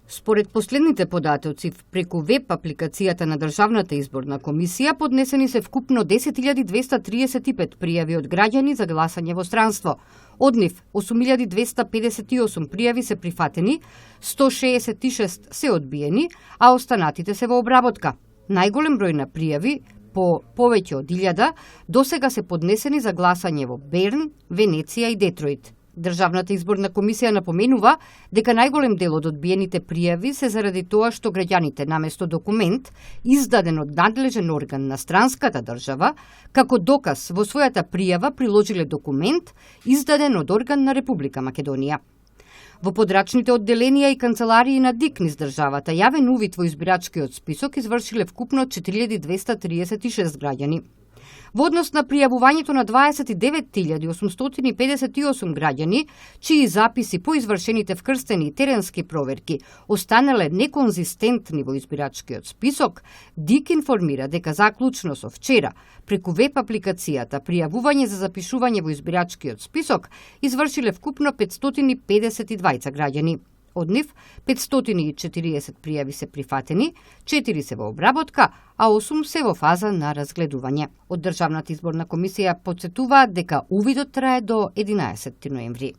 Според последните податоци, преку веб апликацијата на Државната изборна комисија поднесени се вкупно 10.235 пријави од граѓани за гласање во странство. Од нив 8.258 пријави се прифатени, 166 се одбиени, а останатите се во обработка. Најголем број на пријави, по повеќе од 1000, досега се поднесени за гласање во Берн, Венеција и Детройт. Државната изборна комисија напоменува дека најголем дел од одбиените пријави се заради тоа што граѓаните наместо документ издаден од надлежен орган на странската држава, како доказ во својата пријава приложиле документ издаден од орган на Република Македонија. Во подрачните одделенија и канцеларии на ДИК низ државата јавен увид во избирачкиот список извршиле вкупно 4236 граѓани. Во однос на пријавувањето на 29.858 граѓани, чии записи по извршените вкрстени и теренски проверки останале неконзистентни во избирачкиот список, ДИК информира дека заклучно со вчера, преку веб апликацијата пријавување за запишување во избирачкиот список извршиле вкупно 552 граѓани. Од нив 540 пријави се прифатени, 4 се во обработка, а 8 се во фаза на разгледување. Од Државната изборна комисија потсетуваат дека увидот трае до 11 ноември.